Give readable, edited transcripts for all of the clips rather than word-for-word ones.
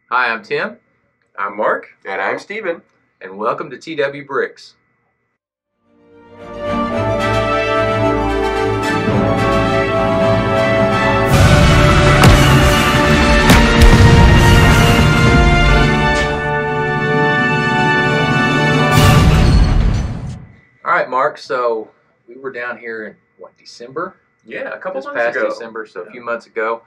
Hi, I'm Tim, I'm Mark. And I'm Steven. and welcome to TW Bricks. All right, Mark, so we were down here in, December? Yeah, a couple This months past ago. December, so a few months ago.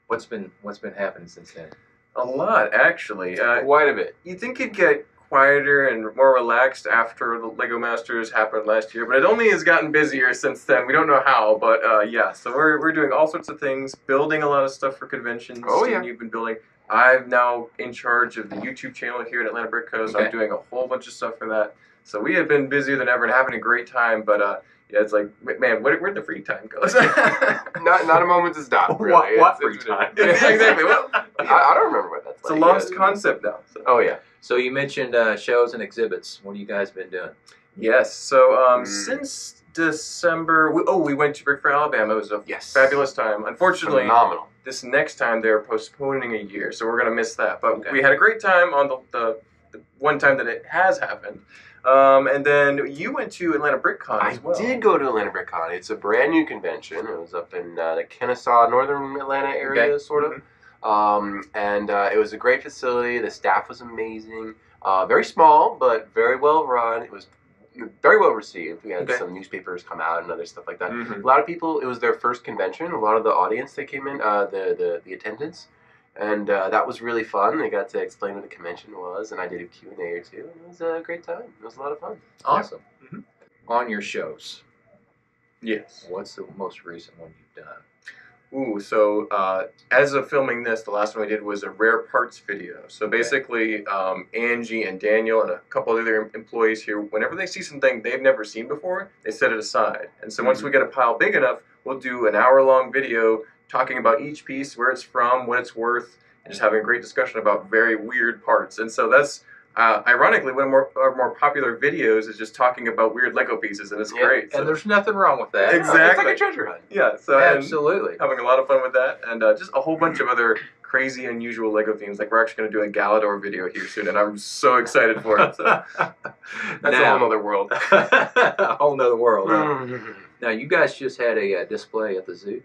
What's been happening since then? A lot, actually. Quite a bit. You'd think it'd get quieter and more relaxed after the Lego Masters happened last year, but it only has gotten busier since then. We don't know how, but yeah. So we're doing all sorts of things, building a lot of stuff for conventions. Oh, Steven, yeah. You've been building. I'm now in charge of the YouTube channel here at Atlanta Brick Co. So Okay. I'm doing a whole bunch of stuff for that. So we have been busier than ever and having a great time, but yeah, it's like, man, where'd the free time go? Not a moment to stop, really. What It's free been- time? Yeah, exactly. Well, I don't remember what that's it's a like. lost Yeah. concept now. So. Oh, yeah. So you mentioned shows and exhibits. What have you guys been doing? Yes. So since December, we went to Brick Fair, Alabama. It was a Yes. fabulous time. Unfortunately, Phenomenal. this next time they're postponing a year, so we're gonna miss that. But Okay. we had a great time on the one time that it has happened. And then you went to Atlanta Brick Con I as well. did go to Atlanta Brick Con. It's a brand new convention. It was up in the Kennesaw, northern Atlanta area, Okay. sort of. And it was a great facility. The staff was amazing. Very small, but very well run. It was very well received. We had Okay. some newspapers come out and other stuff like that. Mhm. A lot of people. It was their first convention. A lot of the audience that came in, the attendance, and that was really fun. They got to explain what the convention was, and I did a Q&A or two. And it was a great time. It was a lot of fun. Awesome. Mhm. On your shows, Yes. what's the most recent one you've done? Ooh, so as of filming this, the last one we did was a rare parts video. So basically, Angie and Daniel and a couple other employees here, whenever they see something they've never seen before, they set it aside. And so once we get a pile big enough, we'll do an hour-long video talking about each piece, where it's from, what it's worth, and just having a great discussion about very weird parts. And so that's, ironically, one of our more popular videos is just talking about weird Lego pieces, and it's Yeah, great. So, And there's nothing wrong with that. Exactly. It's like a treasure hunt. yeah, so and- Absolutely. having a lot of fun with that, and just a whole bunch of other crazy, unusual Lego themes. Like we're actually going to do a Galador video here soon, and I'm so excited for it. So. That's a Now- whole other world. A whole nother world. Huh? Mm-hmm. Now, you guys just had a display at the zoo.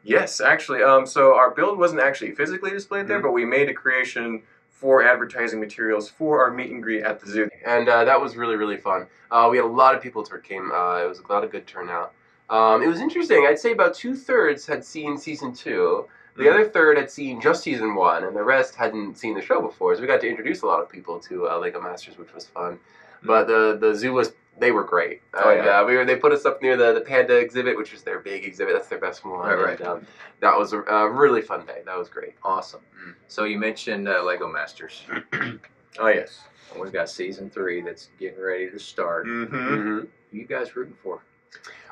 Yes, actually. So our build wasn't actually physically displayed there, but we made a creation for advertising materials for our meet and greet at the zoo. And that was really, really fun. We had a lot of people who came. It was a lot of good turnout. It was interesting. I'd say about 2/3 had seen season 2. The other third had seen just season 1, and the rest hadn't seen the show before. So we got to introduce a lot of people to Lego Masters, which was fun. But the zoo they were great. Oh, yeah. And they put us up near the Panda exhibit, which is their big exhibit. That's their best one. Right. And, that was a really fun day. That was great. Awesome. So you mentioned Lego Masters. Oh, yes. We've got season 3 that's getting ready to start. Mm-hmm. Mm-hmm. Who you guys rooting for?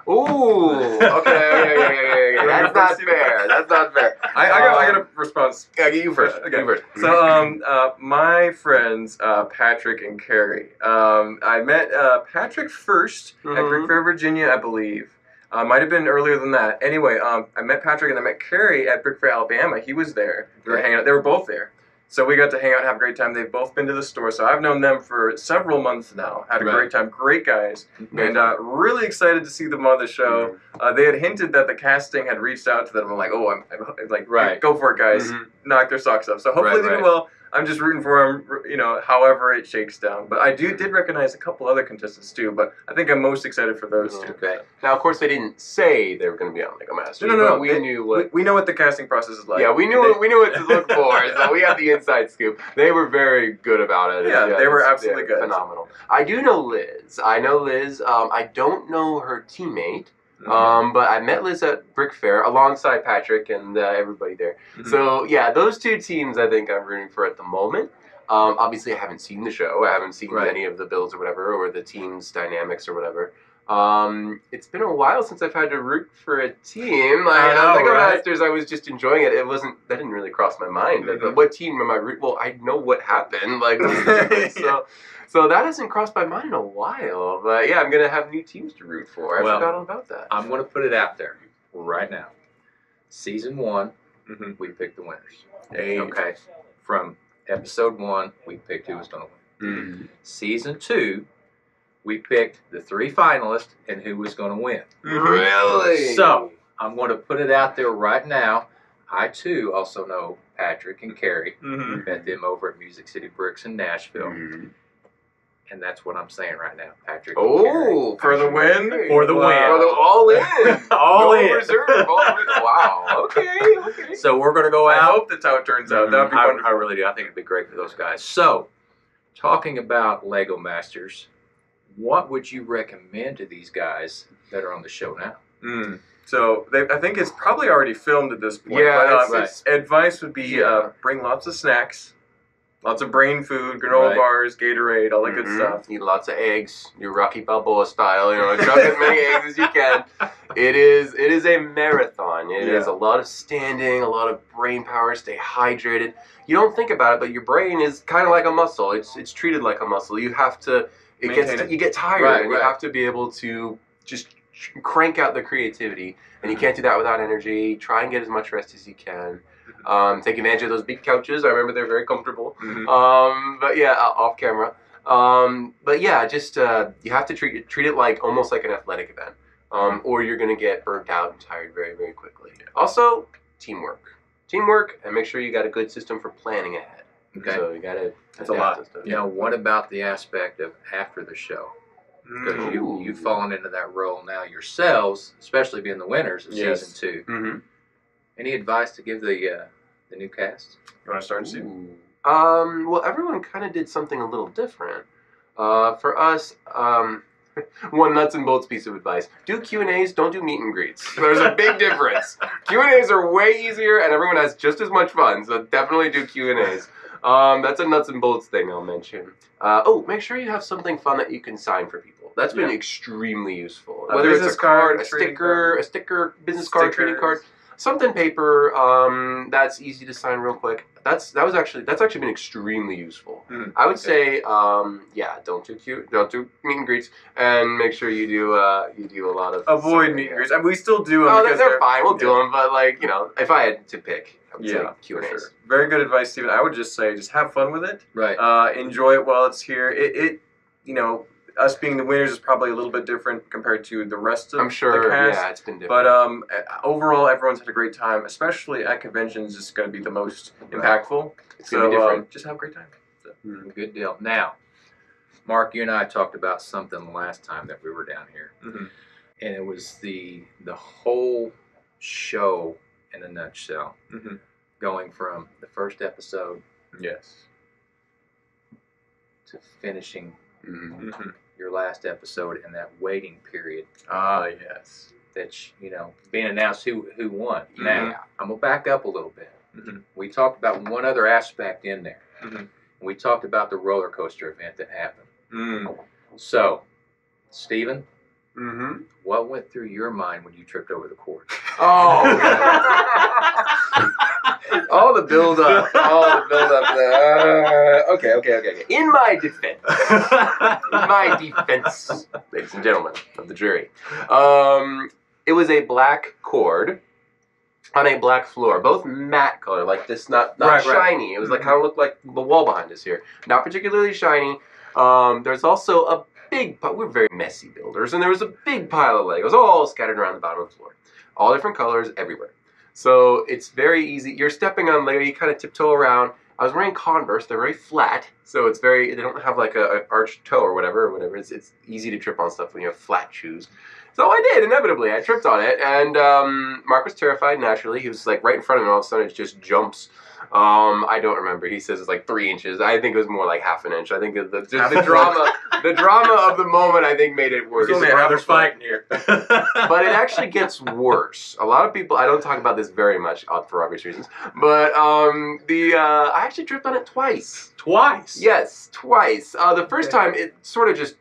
Ooh, okay. That's not fair. That's not fair. I got a response. Yeah, you first. Okay. You first. So, my friends, Patrick and Carrie. I met Patrick first at Brick Fair, Virginia, I believe. Might have been earlier than that. Anyway, I met Patrick and I met Carrie at Brick Fair, Alabama. He was there. We were hanging out. They were both there. So we got to hang out and have a great time. They've both been to the store. So I've known them for several months now. Had a Right. great time. Great guys. And really excited to see them on the show. They had hinted that the casting had reached out to them. I'm like, oh, I'm like, Right. go for it, guys. Mhm. Knock their socks off. So hopefully Right, they do right. well. I'm just rooting for them, however it shakes down. But I did recognize a couple other contestants too. But I think I'm most excited for those two. Okay. Now, of course, they didn't say they were going to be on Lego Masters. No. But we knew what. We know what the casting process is like. Yeah, we knew what to look for. So we had the inside scoop. They were very good about it. Yeah, they were they're absolutely good. Phenomenal. I do know Liz. I don't know her teammate. But I met Liz at Brick Fair alongside Patrick and everybody there. Mhm. So yeah, those two teams I think I'm rooting for at the moment. Obviously, I haven't seen the show. I haven't seen Right. any of the builds or whatever, or the team's dynamics or whatever. It's been a while since I've had to root for a team. I know, on Lego right? Masters, I was just enjoying it. That didn't really cross my mind. Mhm. What team am I rooting? Well, I know what happened. So that hasn't crossed my mind in a while. But yeah, I'm gonna have new teams to root for. I Well, forgot all about that. I'm going to put it out there right now. Season 1, Mhm. we picked the winners. Hey. Okay. From Episode 1, we picked who was going to win. Mm. Season 2, we picked the 3 finalists and who was going to win. Really? So, I'm going to put it out there right now. I, too, also know Patrick and Carrie. Mhm. Met them over at Music City Bricks in Nashville. Mm. And that's what I'm saying right now, Patrick and Carrie. Oh, For the win? For the win. For the all in. All no in. reserve. All in. Wow. Okay. So we're going to go I out. hope that's how it turns out. That would be wonderful. I really do. I think it'd be great for those guys. So, talking about Lego Masters, what would you recommend to these guys that are on the show now? So I think it's probably already filmed at this point. Yeah, but, advice would be bring lots of snacks, lots of brain food, granola bars, Gatorade, all that good stuff. Eat lots of eggs, your Rocky Balboa style. Chuck as many eggs as you can. It is a marathon. It is a lot of standing, a lot of brain power. Stay hydrated. You don't think about it, but your brain is kind of like a muscle. It's treated like a muscle. You have to. You get tired, and you have to be able to just crank out the creativity, and you can't do that without energy. Try and get as much rest as you can. Take advantage of those big couches. I remember they're very comfortable. But yeah, off camera. But yeah, just you have to treat it like almost like an athletic event, or you're gonna get burnt out and tired very, very quickly. Also, teamwork, and make sure you got a good system for planning ahead. Okay, so you gotta. That's a lot. Now, what about the aspect of after the show? Because you've fallen into that role now yourselves, especially being the winners of season 2. Mm-hmm. Any advice to give the new cast? You want to start, Steve? Well, everyone kind of did something a little different. For us, one nuts and bolts piece of advice: do Q&As, don't do meet and greets. There's a big difference. Q&As are way easier, and everyone has just as much fun. So definitely do Q&As. That's a nuts and bolts thing I'll mention. Make sure you have something fun that you can sign for people. That's been extremely useful. Whether it's a card, a sticker, business card, trading card, something paper that's easy to sign real quick. That's actually been extremely useful. I would say, don't do meet and greets, and make sure you do a lot of avoid meet and greets. I mean, we still do them. Oh, they're fine. We'll do them, but if I had to pick, I would say Q&As. For sure. Very good advice, Stephen. I would just say, just have fun with it. Right. Enjoy it while it's here. Us being the winners is probably a little bit different compared to the rest of the cast. Yeah, it's been different. But overall, everyone's had a great time, especially at conventions. It's going to be the most impactful. It's going to be different. Just have a great time. So. Good deal. Now, Mark, you and I talked about something last time that we were down here, and it was the whole show in a nutshell, going from the first episode, to finishing your last episode and that waiting period. Yes. That's being announced who won. Now, I'm gonna back up a little bit. We talked about one other aspect in there. We talked about the roller coaster event that happened. So, Stephen, what went through your mind when you tripped over the cord? Oh, all the build up there. Okay. In my defense, ladies and gentlemen of the jury, it was a black cord on a black floor, both matte color, like this, not shiny. It was kind of looked like the wall behind us here, not particularly shiny. There's also a big, we're very messy builders, and there was a big pile of Legos all scattered around the bottom of the floor, all different colors everywhere. So it's very easy. You're stepping on Lego, you kind of tiptoe around. I was wearing Converse. They're very flat, so they don't have like a arched toe or whatever. It's easy to trip on stuff when you have flat shoes. So I did, inevitably. I tripped on it, and Mark was terrified, naturally. He was right in front of me, and all of a sudden it just jumps. I don't remember. He says it's 3 inches. I think it was more like half an inch. I think the drama of the moment, I think, made it worse. There's only a brother's fighting here. But it actually gets worse. A lot of people, I don't talk about this very much for obvious reasons, but I actually tripped on it twice. Twice? Yes, twice. The first time, it sort of just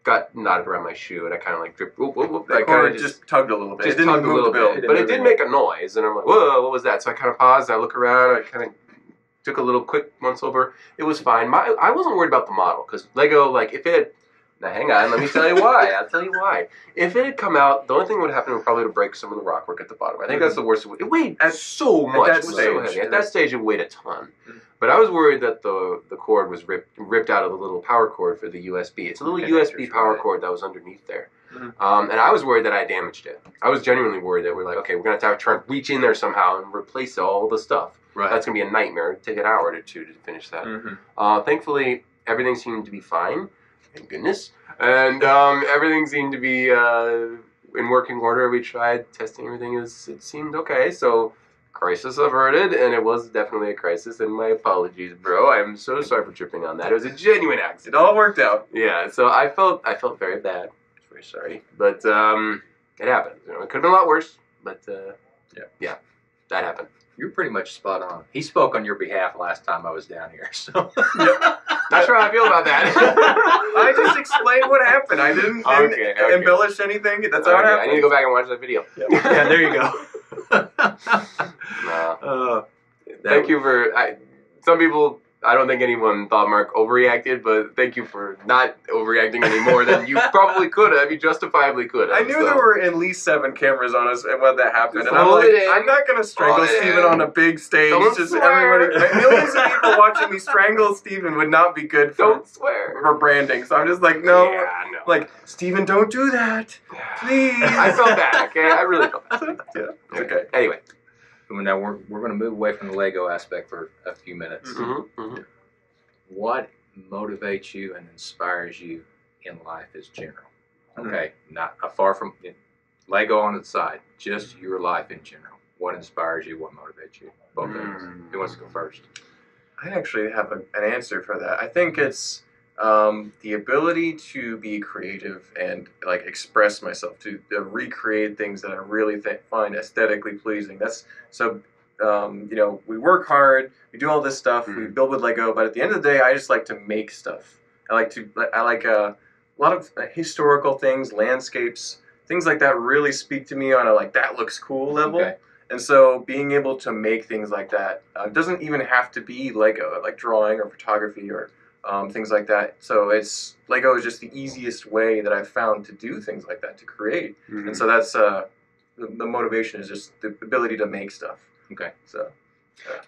got knotted around my shoe, and I kind of dripped. The cord just tugged a little bit. Just tugged a little bit, but it did make a noise, and I'm like, whoa, what was that? So I kind of paused, I look around, I kind of took a little quick once over. It was fine. I wasn't worried about the model, because Lego, if it had, now hang on, let me tell you why. I'll tell you why. If it had come out, the only thing that would happen would probably to break some of the rockwork at the bottom. I think that's the worst. It weighed so much. It was so heavy. At that stage, it weighed a ton. But I was worried that the cord was ripped out of the little power cord for the USB. It's a little USB power cord that was underneath there. And I was worried that I damaged it. I was genuinely worried that we're like, okay, we're going to have to try and reach in there somehow and replace all the stuff. Right. That's going to be a nightmare. It'd take an hour or two to finish that. Thankfully, everything seemed to be fine. Thank goodness. And everything seemed to be in working order. We tried testing everything. It seemed okay. So, crisis averted, and it was definitely a crisis. And my apologies, bro. I'm so sorry for tripping on that. It was a genuine accident. It all worked out. Yeah. So I felt very bad. Very sorry, but it happened. You know, it could have been a lot worse, but yeah, that happened. You're pretty much spot on. He spoke on your behalf last time I was down here, so not sure how I feel about that. I just explained what happened. I didn't embellish anything. That's how it happened. I need to go back and watch that video. Yeah, there you go. Thank you for. Some people. I don't think anyone thought Mark overreacted, but thank you for not overreacting any more than you probably could have. You justifiably could have. I knew there were at least 7 cameras on us when that happened, and I'm like, I'm not going to strangle Steven on a big stage. Just everybody, millions of people watching me strangle Steven would not be good for branding. So I'm just like, no. Like, Steven, don't do that. Please. I felt bad, okay? I really felt bad. Yeah. Okay. Anyway. Now we're going to move away from the Lego aspect for a few minutes. What motivates you and inspires you in life is general. Okay, not far from Lego on the side. Just your life in general. What inspires you? What motivates you? Both of us. Who wants to go first? I actually have an answer for that. I think it's the ability to be creative and like express myself, to recreate things that I really find aesthetically pleasing. That's so. You know, we work hard, we do all this stuff, we build with Lego, but at the end of the day, I just like to make stuff. I like a lot of historical things, landscapes, things like that really speak to me on a like that looks cool level. Okay. And so being able to make things like that doesn't even have to be Lego, like drawing or photography or things like that. So Lego is just the easiest way that I've found to do things like that, to create. And so that's the motivation is just the ability to make stuff. Okay, so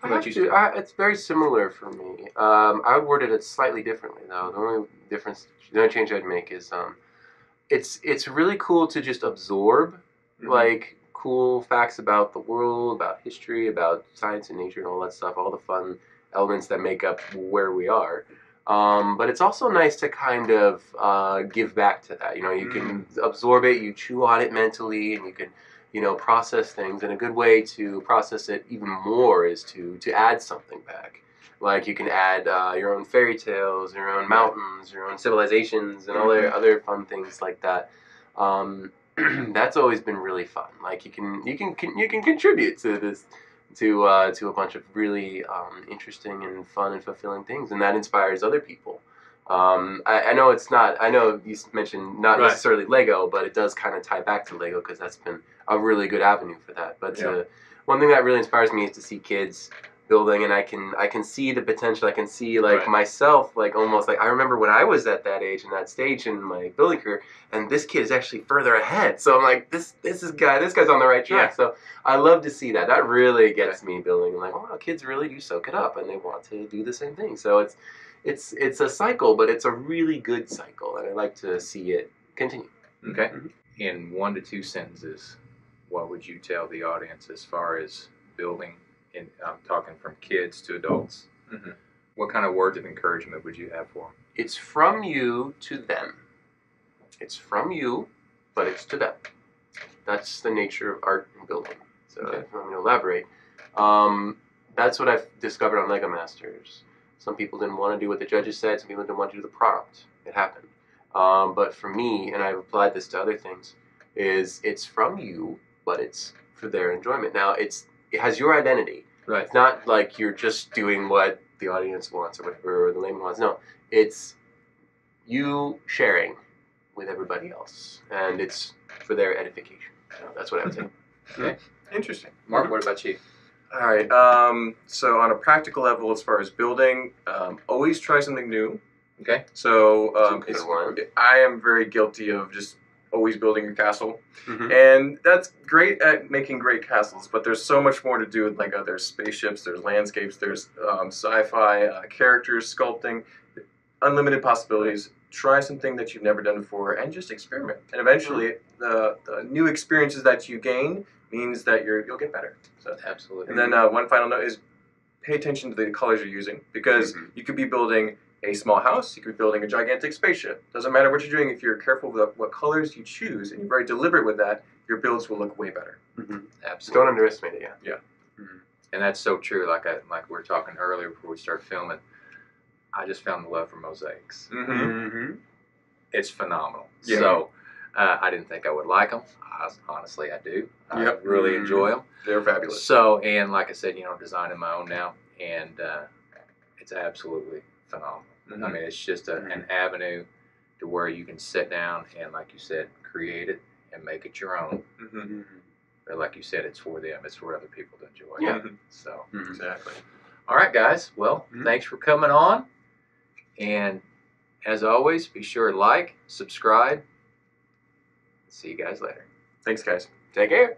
it's very similar for me. I would word it slightly differently though. The only change I'd make is it's really cool to just absorb like cool facts about the world, about history, about science and nature and all that stuff, all the fun elements that make up where we are. But it's also nice to kind of give back to that. You know, you can absorb it, you chew on it mentally, and you can process things. And a good way to process it even more is to add something back. Like you can add your own fairy tales, your own mountains, your own civilizations, and all other fun things like that. That's always been really fun. Like you can contribute to this, to a bunch of really interesting and fun and fulfilling things, and that inspires other people. I know it's not. I know you mentioned not necessarily Lego, but it does kind of tie back to Lego because that's been a really good avenue for that. But one thing that really inspires me is to see kids building, and I can see the potential. I can see like myself, like almost like I remember when I was at that age and that stage in my building career, and this kid is actually further ahead. So I'm like, this guy's on the right track. Yeah. So I love to see that. That really gets me building. Like, oh, kids really do soak it up, and they want to do the same thing. So it's a cycle, but it's a really good cycle, and I like to see it continue. Okay. In 1 to 2 sentences, what would you tell the audience as far as building? And I'm talking from kids to adults. What kind of words of encouragement would you have for them? It's from you to them. It's from you, but it's to them. That's the nature of art and building. So if I'm going to elaborate, that's what I've discovered on Lego Masters. Some people didn't want to do what the judges said. Some people didn't want to do the prompt. It happened. But for me, and I've applied this to other things, it's from you, but it's for their enjoyment. Now, it has your identity. Right. It's not like you're just doing what the audience wants or whatever, or the layman wants. No, it's you sharing with everybody else, and it's for their edification. So that's what I would say. Okay. Interesting. Mark, what about you? All right. So on a practical level, as far as building, always try something new. Okay. So I am very guilty of just always building your castle. Mm-hmm. And that's great at making great castles, but there's so much more to do with Lego. There's spaceships, there's landscapes, there's sci-fi, characters, sculpting, unlimited possibilities. Try something that you've never done before and just experiment. And eventually, the new experiences that you gain means that you'll get better. So, Absolutely. and then one final note is pay attention to the colors you're using, because you could be building a small house, you could be building a gigantic spaceship. Doesn't matter what you're doing, if you're careful with what colors you choose and you're very deliberate with that, your builds will look way better. Absolutely. Don't underestimate it, Yeah. And that's so true. Like we were talking earlier before we started filming, I just found the love for mosaics. It's phenomenal. Yeah. So I didn't think I would like them. Honestly, I do. I really enjoy them. They're fabulous. So, and like I said, designing my own now, and it's absolutely phenomenal. I mean, it's just an avenue to where you can sit down and, like you said, create it and make it your own. But like you said, it's for them. It's for other people to enjoy. Yeah. So Exactly. all right, guys. Well, thanks for coming on. And as always, be sure to like, subscribe. See you guys later. Thanks, guys. Take care.